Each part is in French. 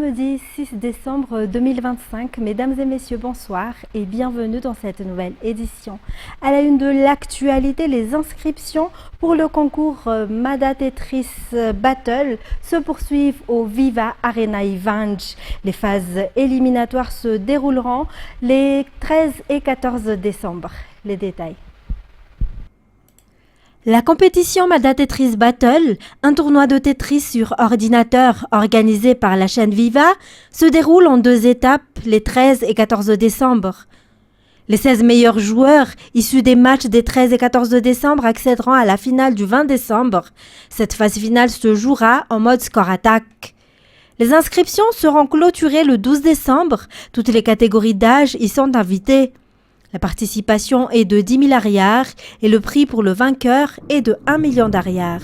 samedi 6 décembre 2025. Mesdames et messieurs, bonsoir et bienvenue dans cette nouvelle édition. À la une de l'actualité, les inscriptions pour le concours Mada Tetris Battle se poursuivent au Viva Arena Ivanj. Les phases éliminatoires se dérouleront les 13 et 14 décembre. Les détails. La compétition Mada Tetris Battle, un tournoi de Tetris sur ordinateur organisé par la chaîne Viva, se déroule en 2 étapes les 13 et 14 décembre. Les 16 meilleurs joueurs issus des matchs des 13 et 14 décembre accéderont à la finale du 20 décembre. Cette phase finale se jouera en mode score attaque. Les inscriptions seront clôturées le 12 décembre. Toutes les catégories d'âge y sont invitées. La participation est de 10 000 arrières et le prix pour le vainqueur est de 1 million d'arrières.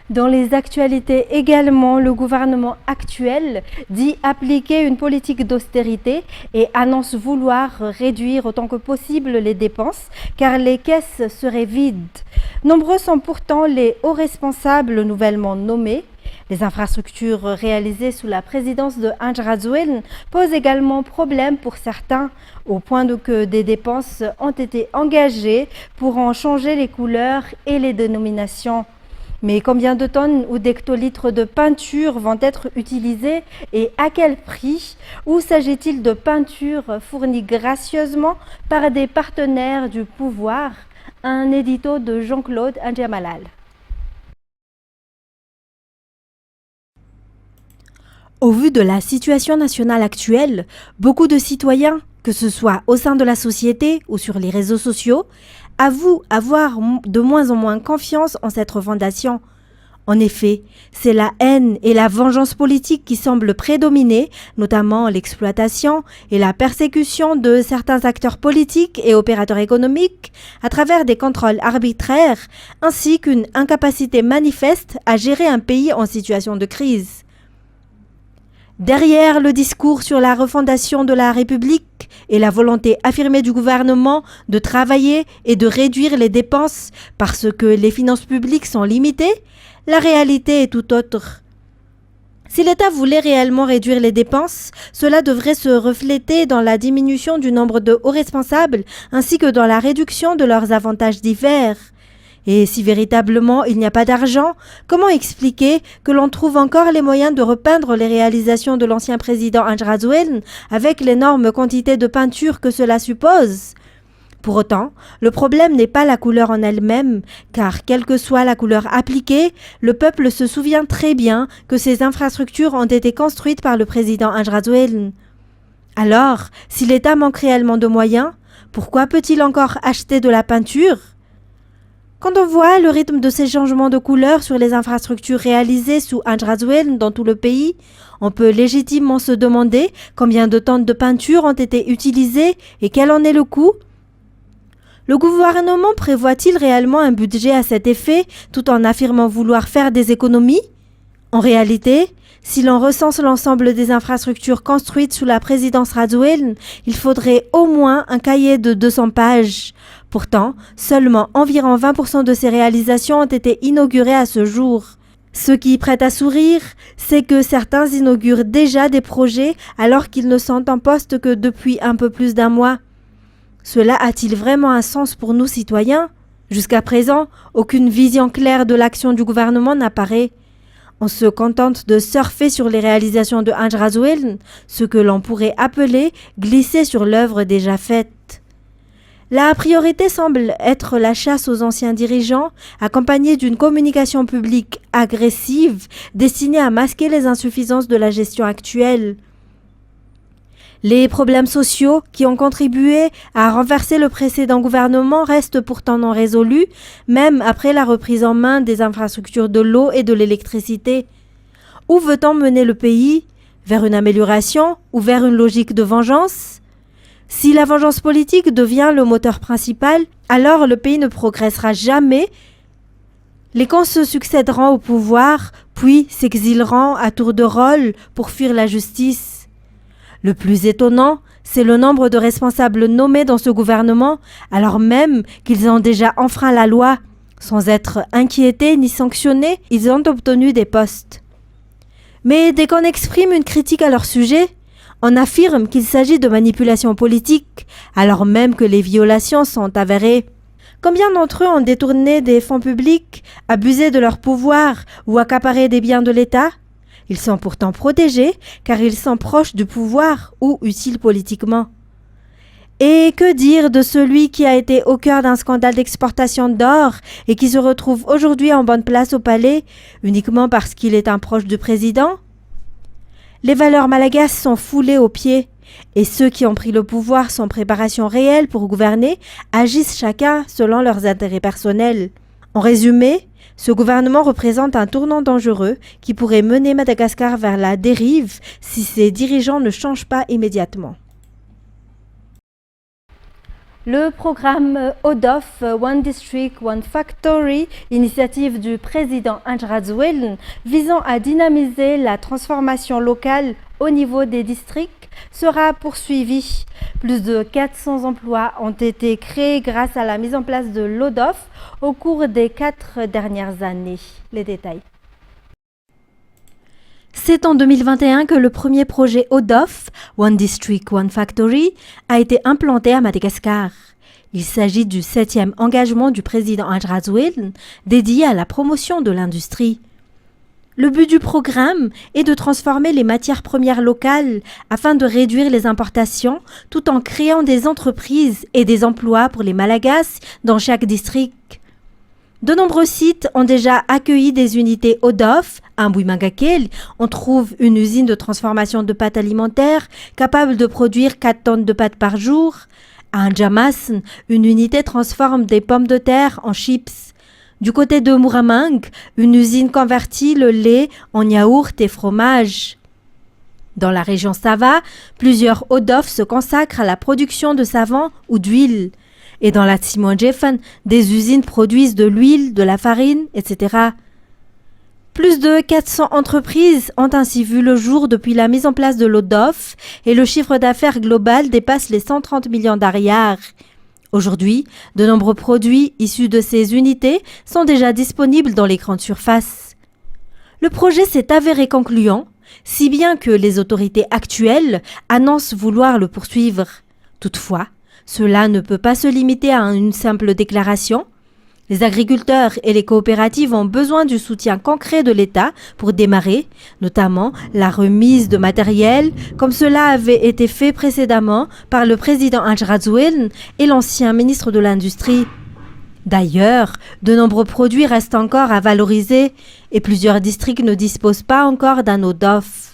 Dans les actualités également, le gouvernement actuel dit appliquer une politique d'austérité et annonce vouloir réduire autant que possible les dépenses car les caisses seraient vides. Nombreux sont pourtant les hauts responsables nouvellement nommés. Les infrastructures réalisées sous la présidence de Ange Razouel posent également problème pour certains, au point que des dépenses ont été engagées pour en changer les couleurs et les dénominations. Mais combien de tonnes ou d'hectolitres de peinture vont être utilisés et à quel prix? Ou s'agit-il de peinture fournie gracieusement par des partenaires du pouvoir? Un édito de Jean-Claude Andjamalal. Au vu de la situation nationale actuelle, beaucoup de citoyens, que ce soit au sein de la société ou sur les réseaux sociaux, avouent avoir de moins en moins confiance en cette refondation. En effet, c'est la haine et la vengeance politique qui semblent prédominer, notamment l'exploitation et la persécution de certains acteurs politiques et opérateurs économiques à travers des contrôles arbitraires, ainsi qu'une incapacité manifeste à gérer un pays en situation de crise. Derrière le discours sur la refondation de la République et la volonté affirmée du gouvernement de travailler et de réduire les dépenses parce que les finances publiques sont limitées, la réalité est tout autre. Si l'État voulait réellement réduire les dépenses, cela devrait se refléter dans la diminution du nombre de hauts responsables ainsi que dans la réduction de leurs avantages divers. Et si véritablement il n'y a pas d'argent, comment expliquer que l'on trouve encore les moyens de repeindre les réalisations de l'ancien président Ange Razouel avec l'énorme quantité de peinture que cela suppose? Pour autant, le problème n'est pas la couleur en elle-même, car quelle que soit la couleur appliquée, le peuple se souvient très bien que ces infrastructures ont été construites par le président Ange Razouel. Alors, si l'État manque réellement de moyens, pourquoi peut-il encore acheter de la peinture? Quand on voit le rythme de ces changements de couleur sur les infrastructures réalisées sous Ange Razouel dans tout le pays, on peut légitimement se demander combien de tonnes de peinture ont été utilisées et quel en est le coût. Le gouvernement prévoit-il réellement un budget à cet effet tout en affirmant vouloir faire des économies? En réalité, si l'on recense l'ensemble des infrastructures construites sous la présidence Razouel, il faudrait au moins un cahier de 200 pages. Pourtant, seulement environ 20% de ces réalisations ont été inaugurées à ce jour. Ce qui prête à sourire, c'est que certains inaugurent déjà des projets alors qu'ils ne sont en poste que depuis un peu plus d'1 mois. Cela a-t-il vraiment un sens pour nous citoyens? Jusqu'à présent, aucune vision claire de l'action du gouvernement n'apparaît. On se contente de surfer sur les réalisations de Ange Razouel, ce que l'on pourrait appeler glisser sur l'œuvre déjà faite. La priorité semble être la chasse aux anciens dirigeants, accompagnée d'une communication publique agressive destinée à masquer les insuffisances de la gestion actuelle. Les problèmes sociaux qui ont contribué à renverser le précédent gouvernement restent pourtant non résolus, même après la reprise en main des infrastructures de l'eau et de l'électricité. Où veut-on mener le pays? Vers une amélioration ou vers une logique de vengeance? Si la vengeance politique devient le moteur principal, alors le pays ne progressera jamais. Les camps se succéderont au pouvoir, puis s'exileront à tour de rôle pour fuir la justice. Le plus étonnant, c'est le nombre de responsables nommés dans ce gouvernement, alors même qu'ils ont déjà enfreint la loi. Sans être inquiétés ni sanctionnés, ils ont obtenu des postes. Mais dès qu'on exprime une critique à leur sujet, on affirme qu'il s'agit de manipulation politique, alors même que les violations sont avérées. Combien d'entre eux ont détourné des fonds publics, abusé de leur pouvoir ou accaparé des biens de l'État? Ils sont pourtant protégés car ils sont proches du pouvoir ou utiles politiquement. Et que dire de celui qui a été au cœur d'un scandale d'exportation d'or et qui se retrouve aujourd'hui en bonne place au palais uniquement parce qu'il est un proche du président? Les valeurs malagasy sont foulées aux pieds et ceux qui ont pris le pouvoir sans préparation réelle pour gouverner agissent chacun selon leurs intérêts personnels. En résumé, ce gouvernement représente un tournant dangereux qui pourrait mener Madagascar vers la dérive si ses dirigeants ne changent pas immédiatement. Le programme ODOF, One District, One Factory, initiative du président Andry Rajoelina, visant à dynamiser la transformation locale au niveau des districts, sera poursuivi. Plus de 400 emplois ont été créés grâce à la mise en place de l'ODOF au cours des 4 dernières années. Les détails. C'est en 2021 que le premier projet ODOF, One District, One Factory, a été implanté à Madagascar. Il s'agit du 7e engagement du président Andry Rajoelina dédié à la promotion de l'industrie. Le but du programme est de transformer les matières premières locales afin de réduire les importations tout en créant des entreprises et des emplois pour les Malagasy dans chaque district. De nombreux sites ont déjà accueilli des unités ODOF. À Mbouimangakele, on trouve une usine de transformation de pâtes alimentaires capable de produire 4 tonnes de pâtes par jour. À Ndjamassen, une unité transforme des pommes de terre en chips. Du côté de Muramang, une usine convertit le lait en yaourt et fromage. Dans la région Sava, plusieurs ODOF se consacrent à la production de savon ou d'huile. Et dans la Tsimonjefen, des usines produisent de l'huile, de la farine, etc. Plus de 400 entreprises ont ainsi vu le jour depuis la mise en place de l'ODOF et le chiffre d'affaires global dépasse les 130 millions d'ariars. Aujourd'hui, de nombreux produits issus de ces unités sont déjà disponibles dans les grandes surfaces. Le projet s'est avéré concluant, si bien que les autorités actuelles annoncent vouloir le poursuivre. Toutefois, cela ne peut pas se limiter à une simple déclaration. Les agriculteurs et les coopératives ont besoin du soutien concret de l'État pour démarrer, notamment la remise de matériel, comme cela avait été fait précédemment par le président Andry Rajoelina et l'ancien ministre de l'Industrie. D'ailleurs, de nombreux produits restent encore à valoriser et plusieurs districts ne disposent pas encore d'un ODOF.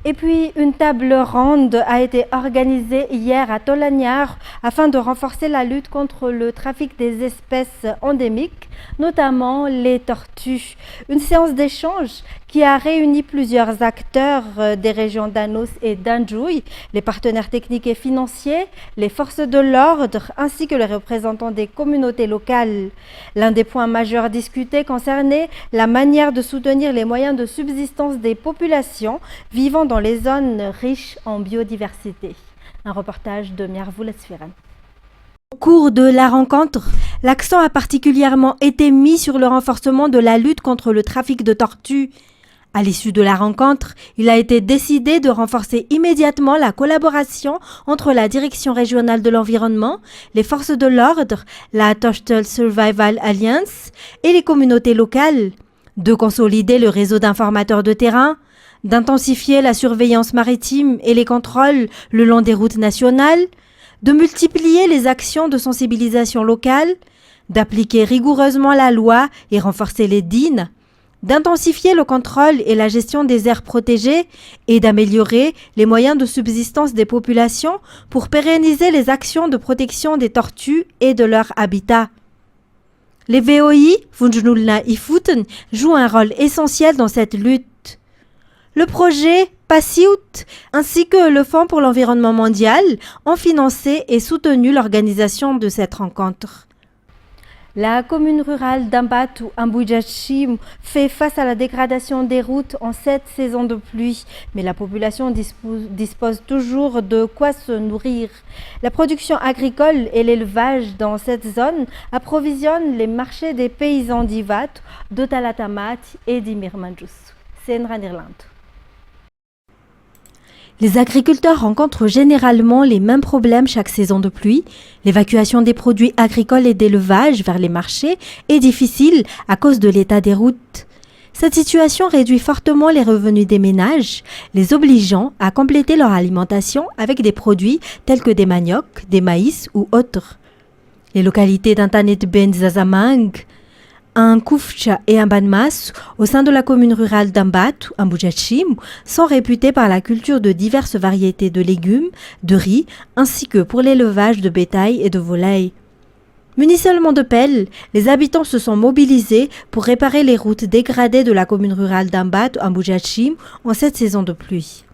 Et puis, une table ronde a été organisée hier à Tolagnar afin de renforcer la lutte contre le trafic des espèces endémiques, notamment les tortues. Une séance d'échange qui a réuni plusieurs acteurs des régions d'Anos et d'Anjouy, les partenaires techniques et financiers, les forces de l'ordre ainsi que les représentants des communautés locales. L'un des points majeurs discutés concernait la manière de soutenir les moyens de subsistance des populations vivant dans les zones riches en biodiversité. Un reportage de Miarvoul Sfiran. Au cours de la rencontre, l'accent a particulièrement été mis sur le renforcement de la lutte contre le trafic de tortues. À l'issue de la rencontre, il a été décidé de renforcer immédiatement la collaboration entre la Direction régionale de l'environnement, les forces de l'ordre, la Coastal Survival Alliance et les communautés locales, de consolider le réseau d'informateurs de terrain, d'intensifier la surveillance maritime et les contrôles le long des routes nationales, de multiplier les actions de sensibilisation locale, d'appliquer rigoureusement la loi et renforcer les DIN, d'intensifier le contrôle et la gestion des aires protégées et d'améliorer les moyens de subsistance des populations pour pérenniser les actions de protection des tortues et de leur habitat. Les VOI, Vunjnulna Ifuten, jouent un rôle essentiel dans cette lutte. Le projet PASSIOUT ainsi que le Fonds pour l'environnement mondial ont financé et soutenu l'organisation de cette rencontre. La commune rurale d'Ambatu, Ambujachim, fait face à la dégradation des routes en cette saison de pluie, mais la population dispose toujours de quoi se nourrir. La production agricole et l'élevage dans cette zone approvisionnent les marchés des paysans d'Ivatu, de Talatamat et d'Imirmanjus. C'est Irlande. Les agriculteurs rencontrent généralement les mêmes problèmes chaque saison de pluie. L'évacuation des produits agricoles et d'élevage vers les marchés est difficile à cause de l'état des routes. Cette situation réduit fortement les revenus des ménages, les obligeant à compléter leur alimentation avec des produits tels que des maniocs, des maïs ou autres. Les localités d'Antanet Ben Zazamang, un Koufcha et un Banmas, au sein de la commune rurale d'Ambatu, Ambujachim, sont réputés par la culture de diverses variétés de légumes, de riz, ainsi que pour l'élevage de bétail et de volailles. Munis seulement de pelles, les habitants se sont mobilisés pour réparer les routes dégradées de la commune rurale d'Ambatu, Ambujachim, en cette saison de pluie.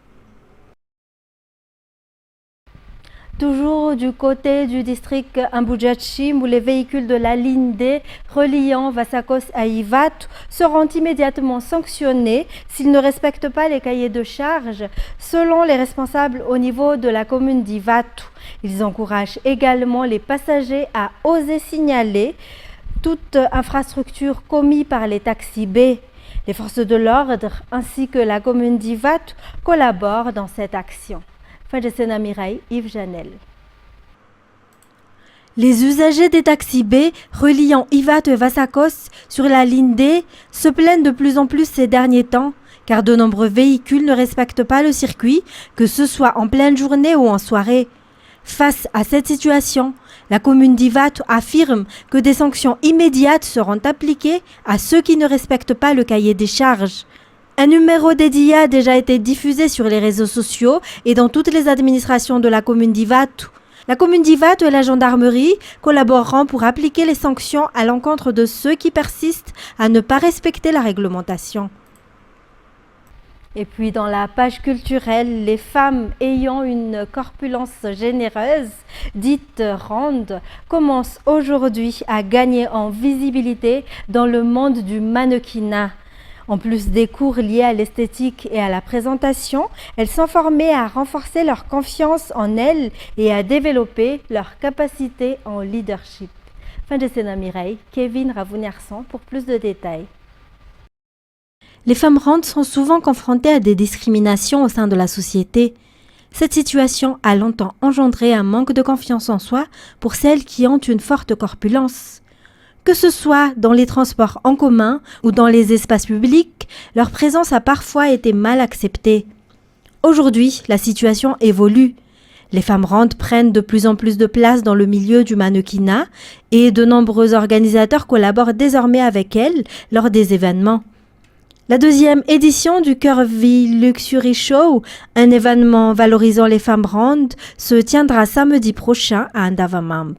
Toujours du côté du district Ambujachim, où les véhicules de la ligne D reliant Vasakos à Ivatu seront immédiatement sanctionnés s'ils ne respectent pas les cahiers de charge, selon les responsables au niveau de la commune d'Ivatu. Ils encouragent également les passagers à oser signaler toute infrastructure commise par les taxis B. Les forces de l'ordre ainsi que la commune d'Ivatu collaborent dans cette action. Fin de Sena Mireille, Yves Janel. Les usagers des taxis B reliant Ivatu et Vasakos sur la ligne D se plaignent de plus en plus ces derniers temps, car de nombreux véhicules ne respectent pas le circuit, que ce soit en pleine journée ou en soirée. Face à cette situation, la commune d'Ivatu affirme que des sanctions immédiates seront appliquées à ceux qui ne respectent pas le cahier des charges. Un numéro dédié a déjà été diffusé sur les réseaux sociaux et dans toutes les administrations de la commune d'Ivatu. La commune d'Ivatu et la gendarmerie collaboreront pour appliquer les sanctions à l'encontre de ceux qui persistent à ne pas respecter la réglementation. Et puis dans la page culturelle, les femmes ayant une corpulence généreuse, dite ronde, commencent aujourd'hui à gagner en visibilité dans le monde du mannequinat. En plus des cours liés à l'esthétique et à la présentation, elles sont formées à renforcer leur confiance en elles et à développer leur capacité en leadership. Fin de Sena Mireille, Kevin Ravounerson pour plus de détails. Les femmes rondes sont souvent confrontées à des discriminations au sein de la société. Cette situation a longtemps engendré un manque de confiance en soi pour celles qui ont une forte corpulence. Que ce soit dans les transports en commun ou dans les espaces publics, leur présence a parfois été mal acceptée. Aujourd'hui, la situation évolue. Les femmes rondes prennent de plus en plus de place dans le milieu du mannequinat et de nombreux organisateurs collaborent désormais avec elles lors des événements. La deuxième édition du Curvy Luxury Show, un événement valorisant les femmes rondes, se tiendra samedi prochain à Andavamamp.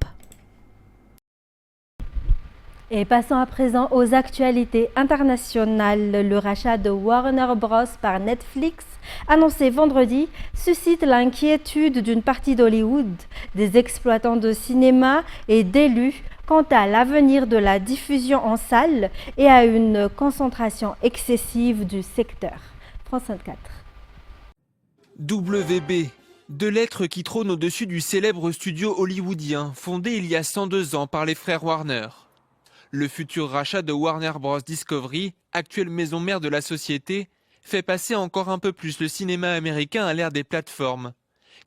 Et passons à présent aux actualités internationales. Le rachat de Warner Bros. Par Netflix, annoncé vendredi, suscite l'inquiétude d'une partie d'Hollywood, des exploitants de cinéma et d'élus quant à l'avenir de la diffusion en salle et à une concentration excessive du secteur. France 24. WB, deux lettres qui trônent au-dessus du célèbre studio hollywoodien, fondé il y a 102 ans par les frères Warner. Le futur rachat de Warner Bros. Discovery, actuelle maison mère de la société, fait passer encore un peu plus le cinéma américain à l'ère des plateformes.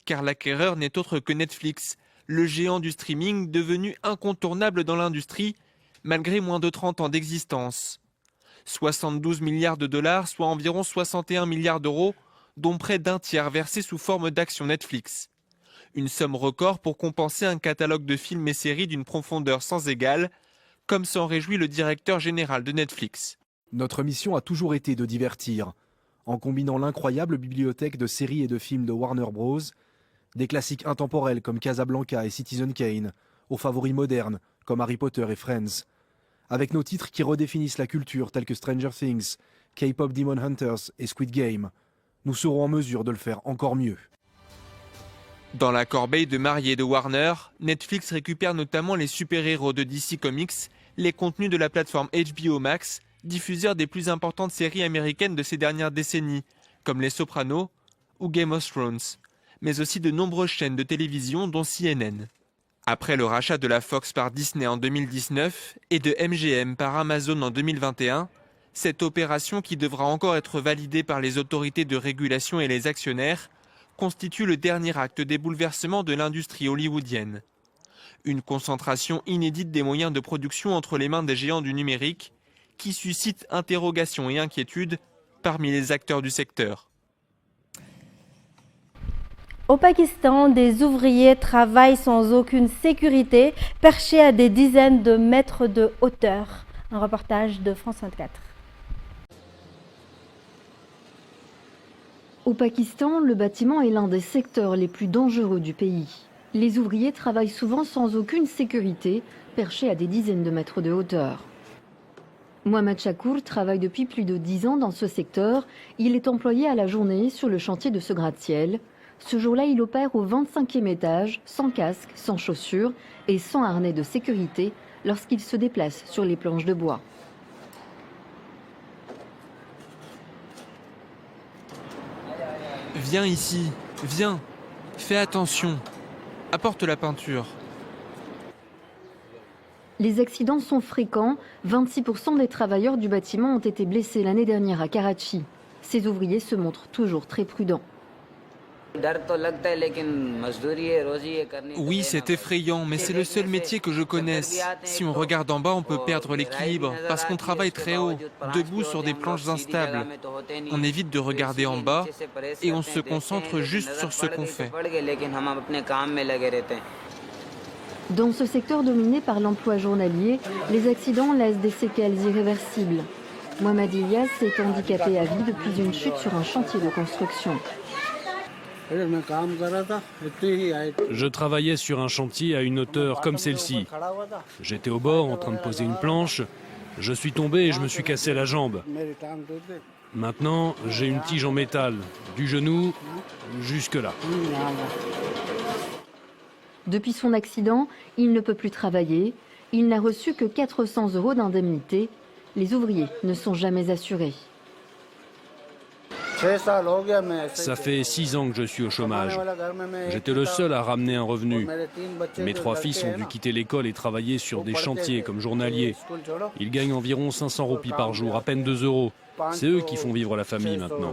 Car l'acquéreur n'est autre que Netflix, le géant du streaming devenu incontournable dans l'industrie, malgré moins de 30 ans d'existence. 72 milliards de dollars, soit environ 61 milliards d'euros, dont près d'un tiers versés sous forme d'actions Netflix. Une somme record pour compenser un catalogue de films et séries d'une profondeur sans égale, comme s'en réjouit le directeur général de Netflix. Notre mission a toujours été de divertir, en combinant l'incroyable bibliothèque de séries et de films de Warner Bros., des classiques intemporels comme Casablanca et Citizen Kane, aux favoris modernes comme Harry Potter et Friends, avec nos titres qui redéfinissent la culture tels que Stranger Things, K-pop Demon Hunters et Squid Game. Nous serons en mesure de le faire encore mieux. Dans la corbeille de mariés de Warner, Netflix récupère notamment les super-héros de DC Comics, les contenus de la plateforme HBO Max, diffuseur des plus importantes séries américaines de ces dernières décennies, comme Les Sopranos ou Game of Thrones, mais aussi de nombreuses chaînes de télévision dont CNN. Après le rachat de la Fox par Disney en 2019 et de MGM par Amazon en 2021, cette opération, qui devra encore être validée par les autorités de régulation et les actionnaires, constitue le dernier acte des bouleversements de l'industrie hollywoodienne. Une concentration inédite des moyens de production entre les mains des géants du numérique qui suscite interrogations et inquiétudes parmi les acteurs du secteur. Au Pakistan, des ouvriers travaillent sans aucune sécurité, perchés à des dizaines de mètres de hauteur. Un reportage de France 24. Au Pakistan, le bâtiment est l'un des secteurs les plus dangereux du pays. Les ouvriers travaillent souvent sans aucune sécurité, perchés à des dizaines de mètres de hauteur. Mohamed Chakour travaille depuis plus de 10 ans dans ce secteur. Il est employé à la journée sur le chantier de ce gratte-ciel. Ce jour-là, il opère au 25e étage, sans casque, sans chaussures et sans harnais de sécurité lorsqu'il se déplace sur les planches de bois. Viens ici, viens, fais attention, apporte la peinture. Les accidents sont fréquents. 26% des travailleurs du bâtiment ont été blessés l'année dernière à Karachi. Ces ouvriers se montrent toujours très prudents. Oui, c'est effrayant, mais c'est le seul métier que je connaisse. Si on regarde en bas, on peut perdre l'équilibre, parce qu'on travaille très haut, debout sur des planches instables. On évite de regarder en bas et on se concentre juste sur ce qu'on fait. Dans ce secteur dominé par l'emploi journalier, les accidents laissent des séquelles irréversibles. Mohamed Ilyas est handicapé à vie depuis une chute sur un chantier de construction. Je travaillais sur un chantier à une hauteur comme celle-ci. J'étais au bord en train de poser une planche. Je suis tombé et je me suis cassé la jambe. Maintenant, j'ai une tige en métal, du genou jusque-là. Depuis son accident, il ne peut plus travailler. Il n'a reçu que 400 € d'indemnité. Les ouvriers ne sont jamais assurés. Ça fait 6 ans que je suis au chômage. J'étais le seul à ramener un revenu. Mes 3 fils ont dû quitter l'école et travailler sur des chantiers comme journaliers. Ils gagnent environ 500 roupies par jour, à peine 2 €. C'est eux qui font vivre la famille maintenant.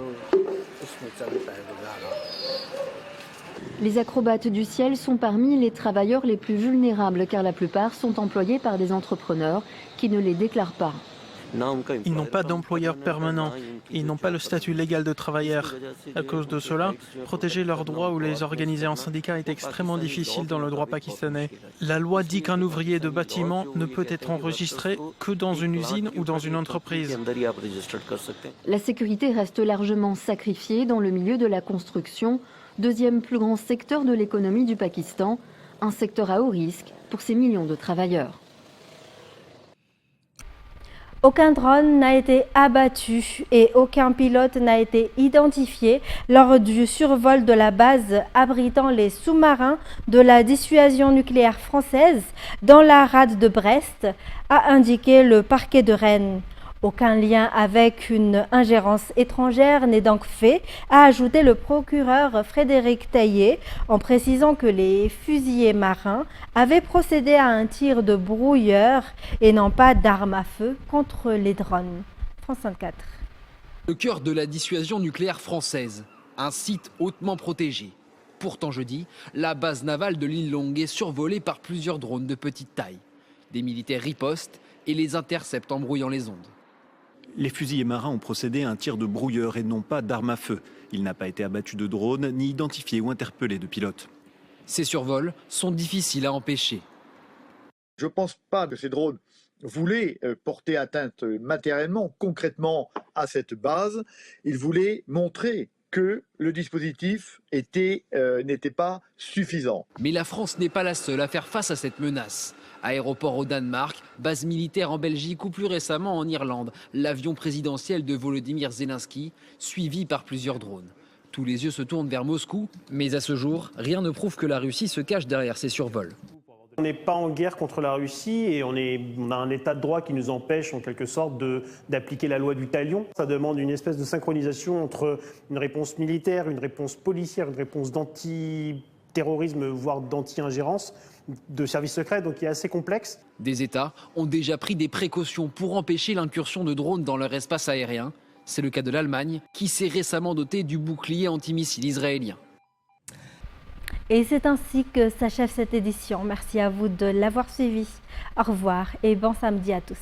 Les acrobates du ciel sont parmi les travailleurs les plus vulnérables car la plupart sont employés par des entrepreneurs qui ne les déclarent pas. Ils n'ont pas d'employeur permanent, ils n'ont pas le statut légal de travailleur. À cause de cela, protéger leurs droits ou les organiser en syndicat est extrêmement difficile dans le droit pakistanais. La loi dit qu'un ouvrier de bâtiment ne peut être enregistré que dans une usine ou dans une entreprise. La sécurité reste largement sacrifiée dans le milieu de la construction, deuxième plus grand secteur de l'économie du Pakistan, un secteur à haut risque pour ces millions de travailleurs. Aucun drone n'a été abattu et aucun pilote n'a été identifié lors du survol de la base abritant les sous-marins de la dissuasion nucléaire française dans la rade de Brest, a indiqué le parquet de Rennes. Aucun lien avec une ingérence étrangère n'est donc fait, a ajouté le procureur Frédéric Taillé, en précisant que les fusiliers marins avaient procédé à un tir de brouilleur et non pas d'armes à feu contre les drones. France 24. Le cœur de la dissuasion nucléaire française, un site hautement protégé. Pourtant jeudi, la base navale de l'île Longue est survolée par plusieurs drones de petite taille. Des militaires ripostent et les interceptent en brouillant les ondes. Les fusiliers marins ont procédé à un tir de brouilleur et non pas d'armes à feu. Il n'a pas été abattu de drone, ni identifié ou interpellé de pilote. Ces survols sont difficiles à empêcher. Je ne pense pas que ces drones voulaient porter atteinte matériellement, concrètement à cette base. Ils voulaient montrer que le dispositif n'était pas suffisant. Mais la France n'est pas la seule à faire face à cette menace. Aéroport au Danemark, base militaire en Belgique ou plus récemment en Irlande, l'avion présidentiel de Volodymyr Zelensky, suivi par plusieurs drones. Tous les yeux se tournent vers Moscou, mais à ce jour, rien ne prouve que la Russie se cache derrière ces survols. On n'est pas en guerre contre la Russie et on a un état de droit qui nous empêche en quelque sorte d'appliquer la loi du talion. Ça demande une espèce de synchronisation entre une réponse militaire, une réponse policière, une réponse d'anti-terrorisme, voire d'anti-ingérence de services secrets, donc qui est assez complexe. Des États ont déjà pris des précautions pour empêcher l'incursion de drones dans leur espace aérien. C'est le cas de l'Allemagne, qui s'est récemment dotée du bouclier antimissile israélien. Et c'est ainsi que s'achève cette édition. Merci à vous de l'avoir suivi. Au revoir et bon samedi à tous.